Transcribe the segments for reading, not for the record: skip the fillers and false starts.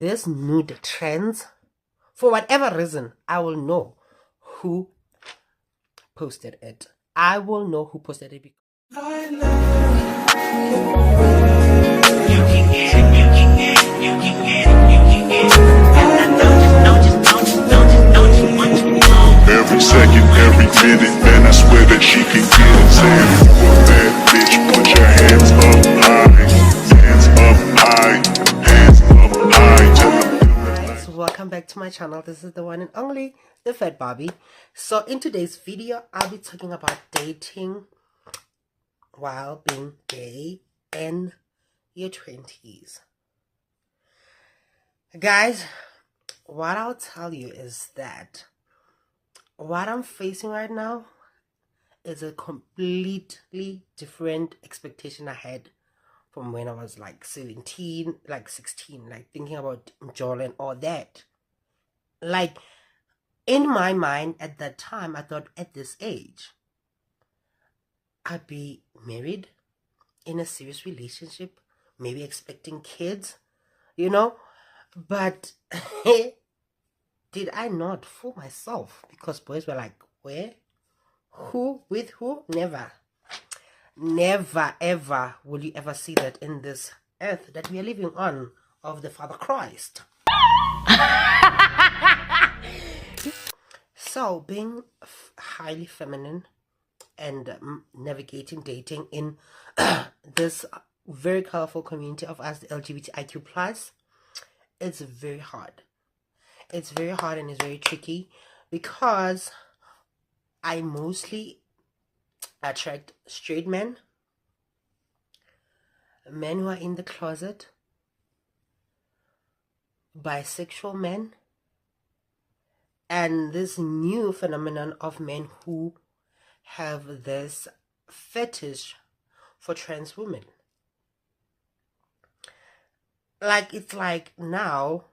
this nude trends, for whatever reason, I will know who posted it. I will know who posted it. Every second, every minute, man, I swear that she can get it. Saying, you a bad bitch, put your hands up high. Hands up high, hands up high. Guys, welcome back to my channel. This is the one and only, the Fat Barbie. So in today's video, I'll be talking about dating while being gay in your 20s. Guys, what I'll tell you is that what I'm facing right now is a completely different expectation I had from when I was like 17, like 16, like thinking about Joel and all that. Like, in my mind at that time, I thought at this age, I'd be married, in a serious relationship, maybe expecting kids, you know? But did I not fool myself? Because boys were like, where? Who? With who? Never. Never ever will you ever see that in this earth that we are living on of the Father Christ. So being highly feminine and navigating dating in this very colorful community of us, the LGBTIQ plus, it's very hard. It's very hard and it's very tricky because I mostly attract straight men who are in the closet, bisexual men, and this new phenomenon of men who have this fetish for trans women. Like, it's like now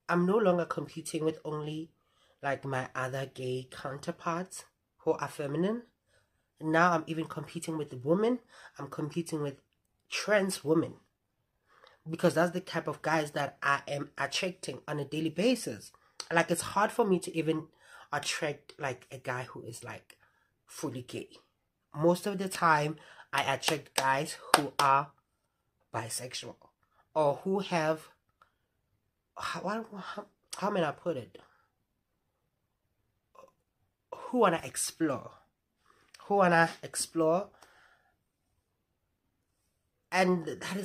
I'm no longer competing with only like my other gay counterparts who are feminine. Now I'm even competing with the women. I'm competing with trans women, because that's the type of guys that I am attracting on a daily basis. Like, it's hard for me to even attract like a guy who is like fully gay. Most of the time I attract guys who are bisexual or who have how may I put it, who wanna explore, and that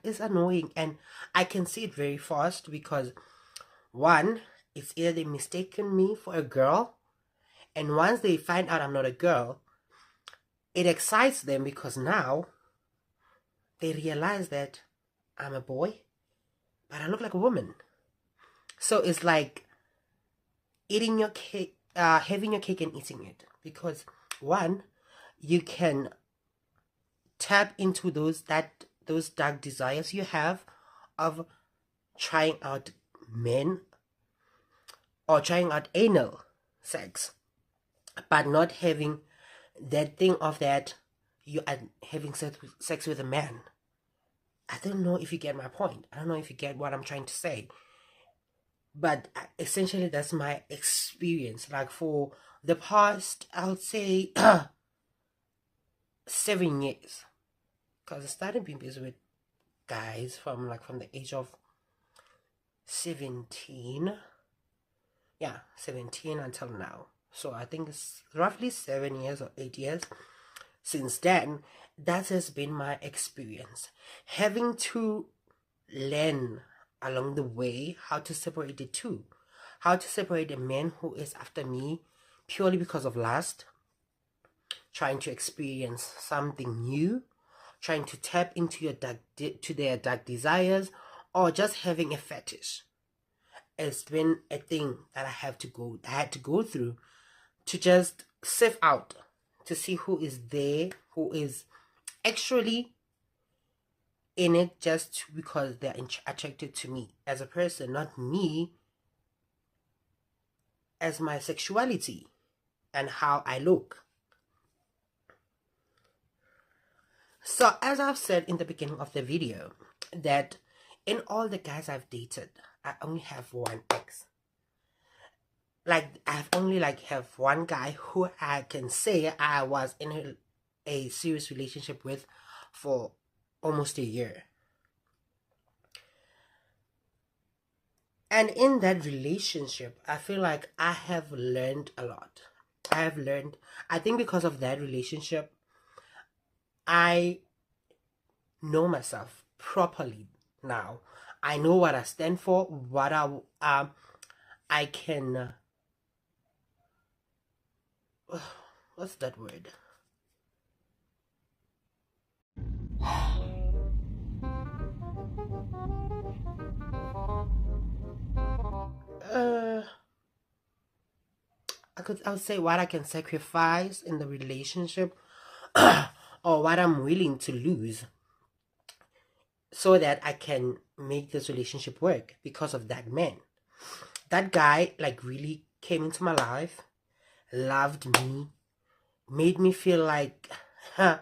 is annoying. And I can see it very fast because, one, it's either they mistaken me for a girl, and once they find out I'm not a girl, it excites them because now they realize that I'm a boy but I look like a woman. So it's like eating your cake, having your cake and eating it, because one, you can tap into those dark desires you have of trying out men or trying out anal sex, but not having that thing of that you are having sex with a man. I don't know if you get my point. I don't know if you get what I'm trying to say. But essentially, that's my experience. Like, for the past, I would say, 7 years. Because I started being busy with guys from the age of 17. Yeah, 17 until now. So I think it's roughly 7 years or 8 years. Since then, that has been my experience. Having to learn along the way how to separate the two. How to separate a man who is after me purely because of lust, trying to experience something new, trying to tap into their dark desires, or just having a fetish. It's been a thing that I had to go through to just sift out, to see who is there, who is actually in it just because they're attracted to me as a person, not me as my sexuality and how I look. So as I've said in the beginning of the video, that In all the guys I've dated, I only have one ex. Like, I've only have one guy who I can say I was in a serious relationship with for almost a year. And in that relationship, I feel like I have learned a lot. I think because of that relationship, I know myself properly now. I know what I stand for, what I can what's that word? I would say what I can sacrifice in the relationship or what I'm willing to lose so that I can make this relationship work because of that man. That guy really came into my life, loved me, made me feel like I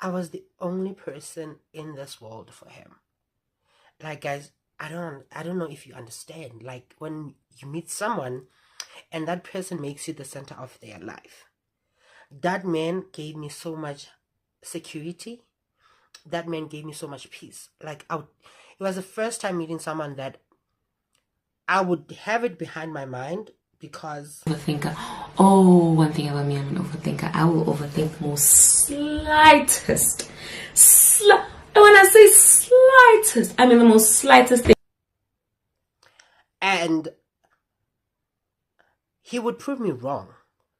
was the only person in this world for him. Like, guys, I don't know if you understand. Like, when you meet someone and that person makes you the center of their life. That man gave me so much security. That man gave me so much peace. It was the first time meeting someone that I would have it behind my mind because overthinker. Oh, one thing about me, I'm an overthinker. I will overthink most slightest. When I say slightest, I mean the most slightest thing. And he would prove me wrong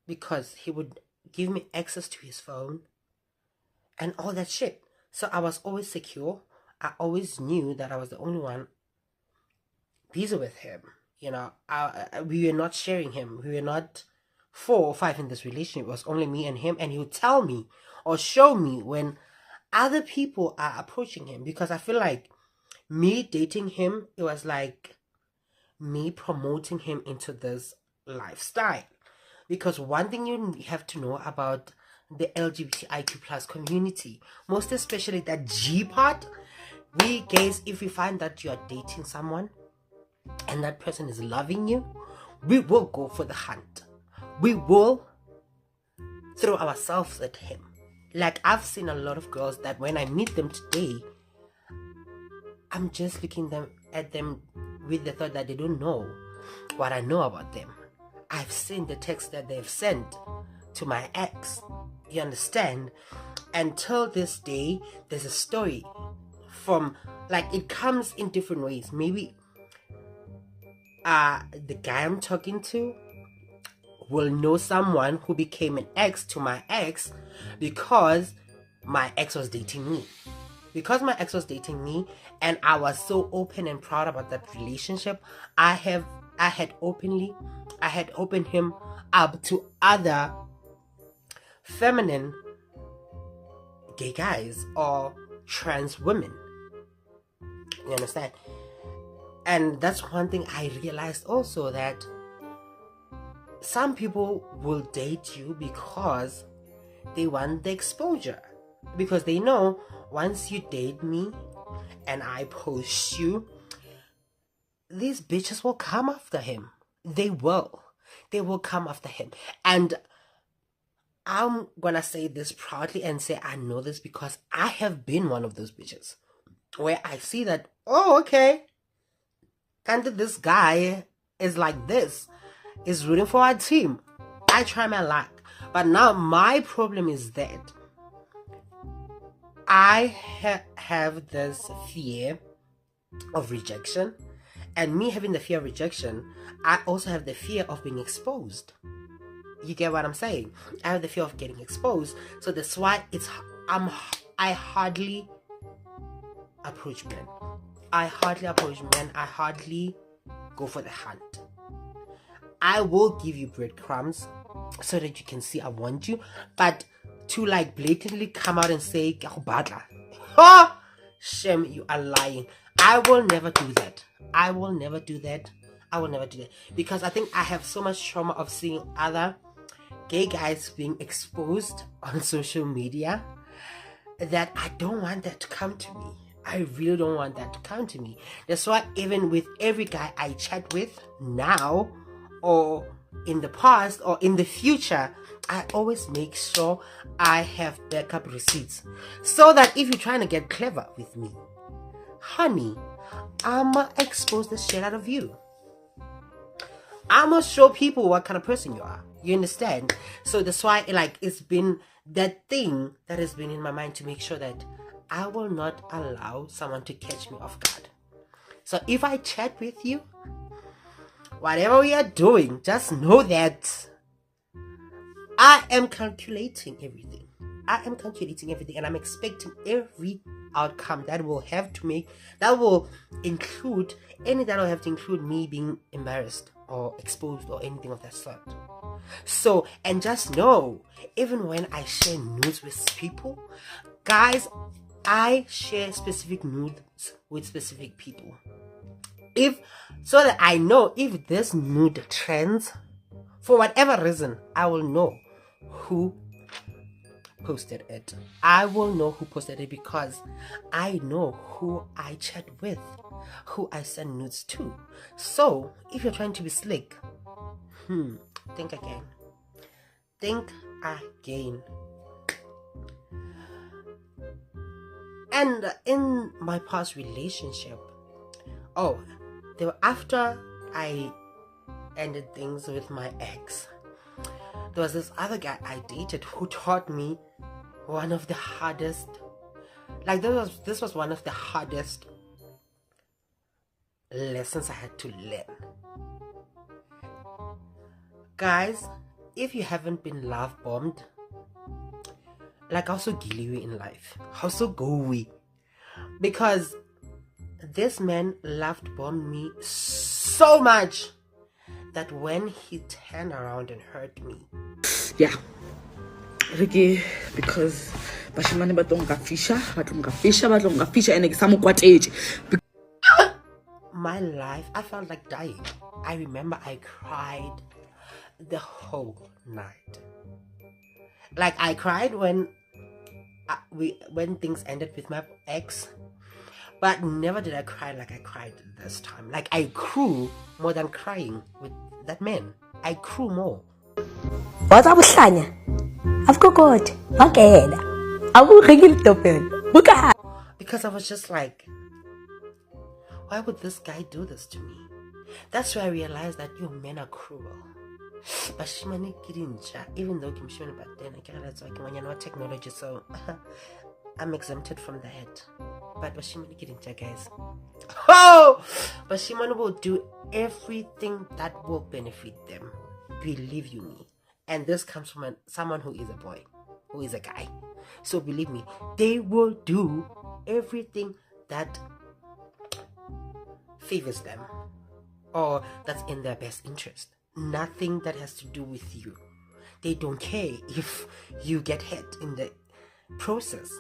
because he would give me access to his phone and all that shit. So I was always secure. I always knew that I was the only one busy with him. You know, we were not sharing him. We were not 4 or 5 in this relationship. It was only me and him. And he would tell me or show me when other people are approaching him. Because I feel like me dating him, it was like me promoting him into this lifestyle. Because one thing you have to know about the LGBTIQ plus community, most especially that G part, we gays, if we find that you are dating someone and that person is loving you, we will go for the hunt. We will throw ourselves at him. Like, I've seen a lot of girls that when I meet them today, I'm just looking at them with the thought that they don't know what I know about them. I've seen the text that they've sent to my ex. You understand? Until this day, there's a story from, it comes in different ways. Maybe the guy I'm talking to will know someone who became an ex to my ex because my ex was dating me. Because my ex was dating me and I was so open and proud about that relationship, I had opened him up to other feminine gay guys or trans women. You understand? And that's one thing I realized also, that some people will date you because they want the exposure. Because they know once you date me and I post you, these bitches will come after him. They will come after him. And I'm gonna say this proudly and say I know this because I have been one of those bitches where I see that, oh, okay, and this guy is like this, is rooting for our team. I try my luck. But now my problem is that I have this fear of rejection. And me having the fear of rejection, I also have the fear of being exposed. You get what I'm saying? I have the fear of getting exposed. So that's why I hardly approach men. I hardly go for the hunt. I will give you breadcrumbs so that you can see I want you. But to blatantly come out and say, oh, shame, you are lying. I will never do that. Because I think I have so much trauma of seeing other gay guys being exposed on social media that I don't want that to come to me. I really don't want that to come to me. That's why even with every guy I chat with now, or in the past, or in the future, I always make sure I have backup receipts. So that if you're trying to get clever with me, honey, I'ma expose the shit out of you. I'ma show people what kind of person you are. You understand? So that's why, like, it's been that thing that has been in my mind to make sure that I will not allow someone to catch me off guard. So if I chat with you, whatever we are doing, just know that I am calculating everything. And I'm expecting every outcome that will have to include me being embarrassed or exposed or anything of that sort. So, and just know, even when I share nudes with people, guys, I share specific nudes with specific people. So that I know if this nude trends, for whatever reason, I will know who posted it. I will know who posted it because I know who I chat with, who I send nudes to. So if you're trying to be slick, think again. And in my past relationship, after I ended things with my ex, there was this other guy I dated who taught me one of the hardest, this was one of the hardest lessons I had to learn. Guys, if you haven't been love bombed, like, how so gilly we in life? How so go we? Because this man love bombed me so much that when he turned around and hurt me, yeah, Ricky, because bashimane batlonga fisha and exam kwateje. My life, I felt like dying. I remember I cried the whole night. Like, I cried when things ended with my ex, but never did I cry like I cried this time. Like, I grew more than crying with that man. I grew more. What I was saying, I've got God. Okay, I will regulate the because I was just like, why would this guy do this to me? That's why I realized that you men are cruel. But Shimani Kirinja, even though Kim Shimani, but then I can't let technology, so I'm exempted from that. But Bashimani Kirinja, guys. Oh! Bashimani will do everything that will benefit them. Believe you me. And this comes from someone who is a boy, who is a guy. So believe me, they will do everything that favors them or that's in their best interest. Nothing that has to do with you. They don't care if you get hit in the process.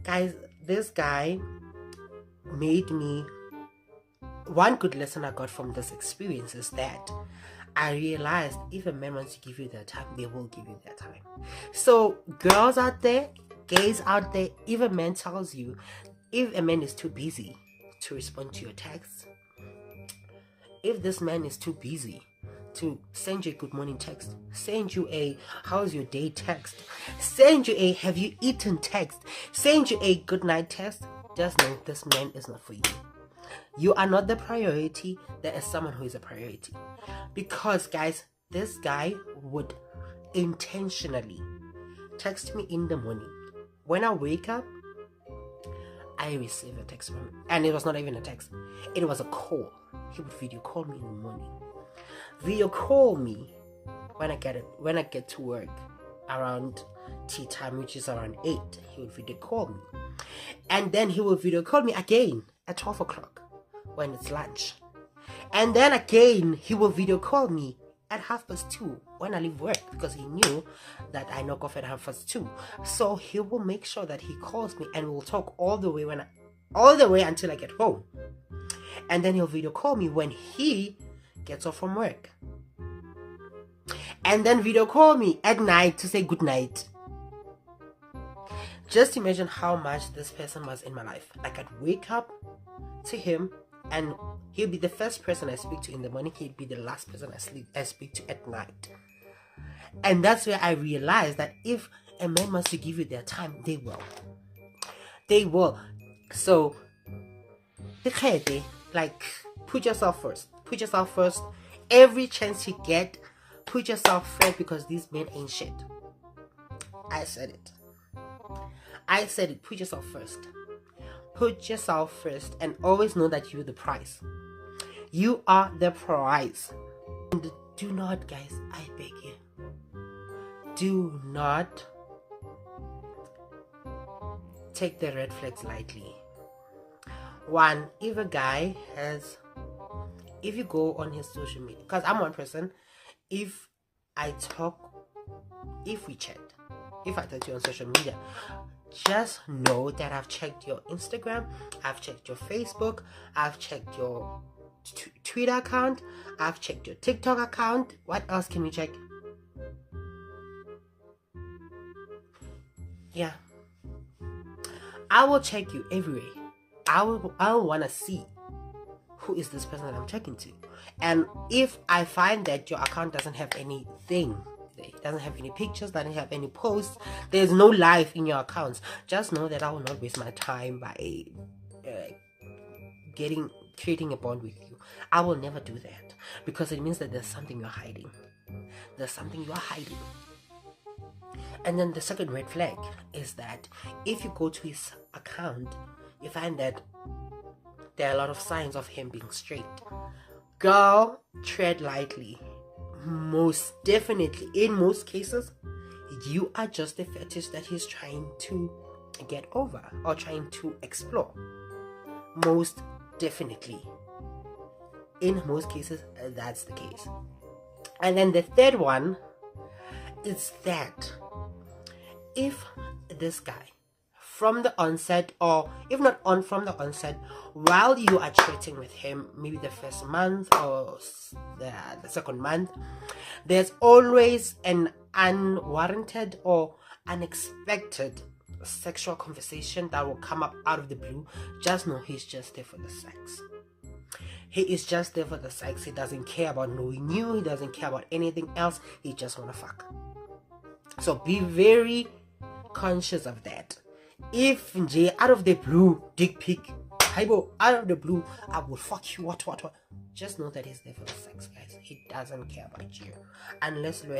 Guys, this guy made me... One good lesson I got from this experience is that I realized if a man wants to give you their time, they will give you their time. So girls out there, gays out there, if a man tells you, if a man is too busy to respond to your texts, if this man is too busy to send you a good morning text, send you a how's your day text, send you a have you eaten text, send you a good night text, just know this man is not for you. You are not the priority. There is someone who is a priority. Because guys, this guy would intentionally text me in the morning. When I wake up, I receive a text from him. And it was not even a text. It was a call. He would video call me in the morning. Video call me when I get to work around tea time, which is around 8. He would video call me. And then he would video call me again at 12 o'clock when it's lunch. And then again, he will video call me at 2:30 when I leave work, because he knew that I knock off at 2:30. So he will make sure that he calls me and we'll talk all the way until I get home. And then he'll video call me when he gets off from work. And then video call me at night to say good night. Just imagine how much this person was in my life. Like, I'd wake up to him, and he'll be the first person I speak to in the morning. He'll be the last person I speak to at night. And that's where I realized that if a man wants to give you their time, they will. They will. So, like, put yourself first. Put yourself first. Every chance you get, put yourself first, because these men ain't shit. I said it. Put yourself first. Put yourself first, and always know that you're the prize. You are the prize. And do not, guys, I beg you, do not take the red flags lightly. One, if you go on his social media, because I'm one person, if I talk to you on social media, just know that I've checked your Instagram, I've checked your Facebook, I've checked your Twitter account, I've checked your TikTok account. What else can we check? Yeah, I will check you everywhere. I will want to see who is this person that I'm checking to. And if I find that your account doesn't have anything, it doesn't have any pictures, doesn't have any posts, there's no life in your accounts, just know that I will not waste my time by creating a bond with you. I will never do that, because it means that there's something you're hiding. And then the second red flag is that if you go to his account, you find that there are a lot of signs of him being straight. Girl, tread lightly. Most definitely, in most cases, you are just a fetish that he's trying to get over or trying to explore. Most definitely, in most cases, that's the case. And then the third one is that if this guy, from the onset, or if not from the onset, while you are chatting with him, maybe the first month or the second month, there's always an unwarranted or unexpected sexual conversation that will come up out of the blue, just know he's just there for the sex. He is just there for the sex. He doesn't care about knowing you. He doesn't care about anything else. He just want to fuck. So be very conscious of that. If out of the blue, dick pic, out of the blue, I will fuck you, what, just know that he's there for the sex, guys. He doesn't care about you, unless you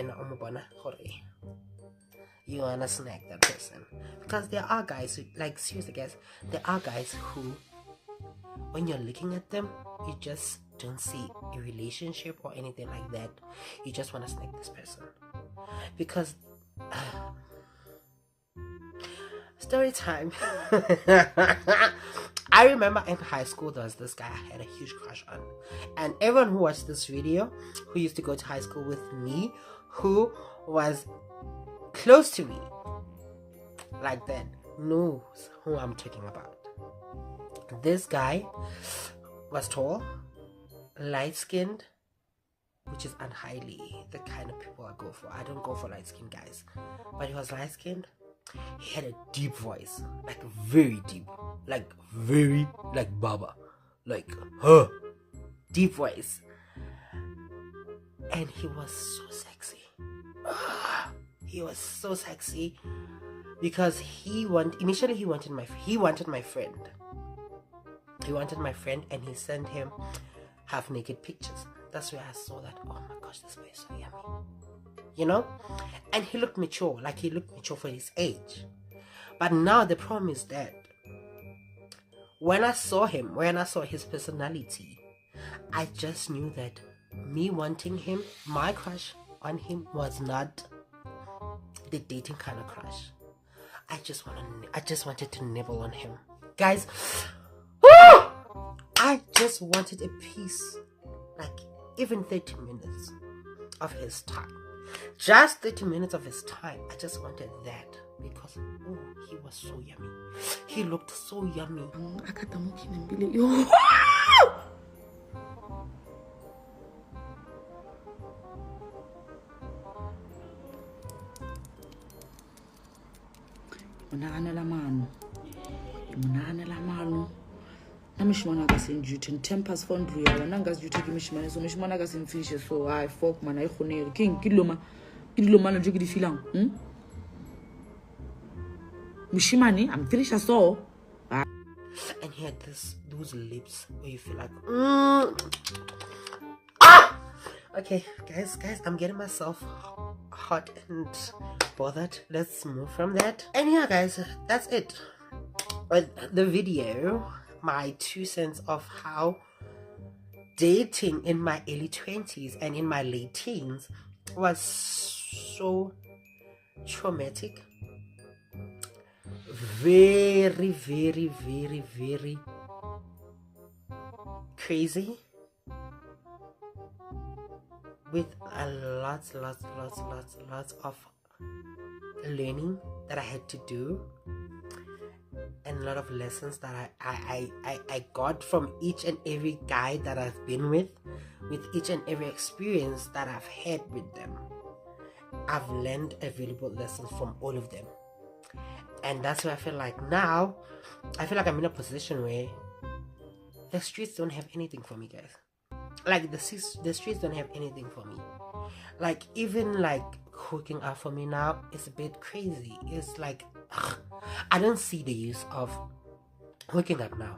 wanna snag that person. Because there are guys who, like, seriously guys, there are guys who, when you're looking at them, you just don't see a relationship or anything like that. You just want to snag this person. Because story time. I remember in high school there was this guy I had a huge crush on, and everyone who watched this video, who used to go to high school with me, who was close to me like that, knows who I'm talking about. This guy was tall, light-skinned, which is unhighly the kind of people I go for. I don't go for light-skinned guys, but he was light-skinned. He had a deep voice, like very deep, like very, like Baba, like deep voice, and he was so sexy. He was so sexy because he wanted my friend. He wanted my friend, and he sent him half naked pictures. That's where I saw that, oh my gosh, this boy is so yummy. You know? And he looked mature, like he looked mature for his age. But now the problem is that when I saw his personality, I just knew that me wanting him, my crush on him was not the dating kind of crush. I just wanted to nibble on him. Guys, I just wanted a piece, like even 30 minutes of his time. Just 30 minutes of his time. I just wanted that because he was so yummy. He looked so yummy. Monaganela mano. Na mishimana ka sen duty and 10 past 4 ndlu ya wana ngas duty ke mishimana so mishimana ka sen fish so I fuck man I khonele king kiloma lo nje ke di filang mishimane I'm finished so. And he had those lips where you feel like okay guys, I'm getting myself hot and bothered. Let's move from that. And yeah guys, that's it. The video, my 2 cents of how dating in my early 20s and in my late teens was so traumatic, very crazy, with lots of learning that I had to do, and a lot of lessons that I got from each and every guy that I've been with each and every experience that I've had with them. I've learned a valuable lesson from all of them. And that's why I feel like now, I'm in a position where the streets don't have anything for me, guys. Like, the streets don't have anything for me. Like, even like hooking up for me now is a bit crazy. It's like, I don't see the use of hooking up now.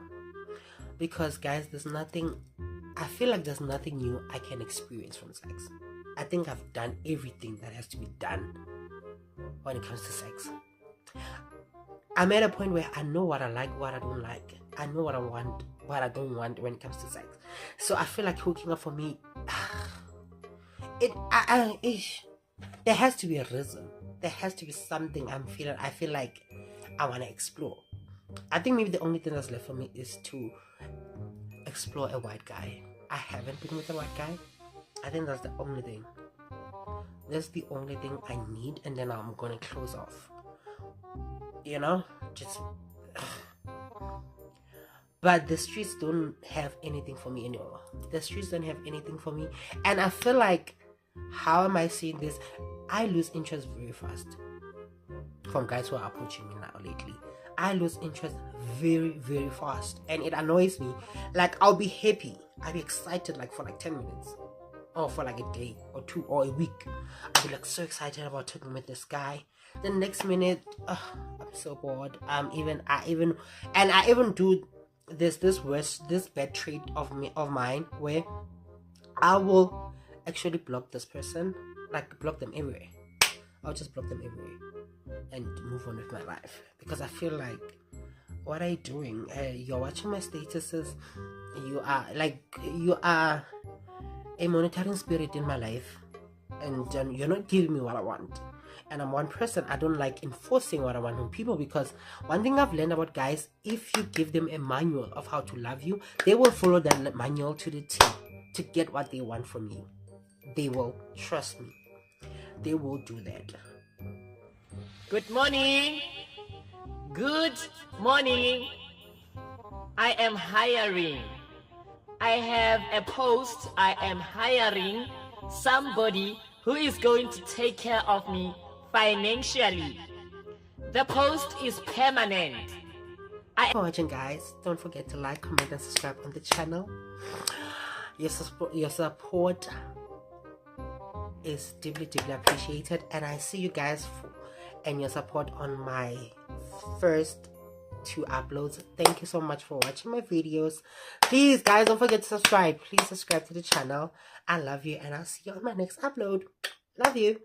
Because, guys, I feel like there's nothing new I can experience from sex. I think I've done everything that has to be done when it comes to sex. I'm at a point where I know what I like, what I don't like. I know what I want, what I don't want when it comes to sex. So I feel like hooking up for me, there has to be a reason. There has to be something I feel like I want to explore. I think maybe the only thing that's left for me is to explore a white guy. I haven't been with a white guy. I think that's the only thing. That's the only thing I need, and then I'm gonna close off. You know, just. But the streets don't have anything for me anymore. The streets don't have anything for me, and I feel like, how am I saying this? I lose interest very fast from guys who are approaching me now lately. I lose interest very fast, and it annoys me. Like, I'll be happy, I'll be excited like for like 10 minutes, or for like a day or 2 or a week. I'll be like so excited about talking with this guy. The next minute, I'm so bored. I even do this bad trait of mine where I will actually block this person, like block them everywhere. I'll just block them everywhere and move on with my life, because I feel like, what are you doing? You're watching my statuses. You are a monitoring spirit in my life, and you're not giving me what I want. And I'm one person. I don't like enforcing what I want on people, because one thing I've learned about guys, if you give them a manual of how to love you, they will follow that manual to the T to get what they want from you. They will, trust me. They will do that. Good morning. Good morning. I am hiring. I have a post. I am hiring somebody who is going to take care of me financially. The post is permanent. Thanks for watching, guys. Don't forget to like, comment, and subscribe on the channel. Your support is deeply appreciated, and I see you guys and your support on my first 2 uploads. Thank you so much for watching my videos. Please, guys, don't forget to subscribe. Please subscribe to the channel. I love you, and I'll see you on my next upload. Love you.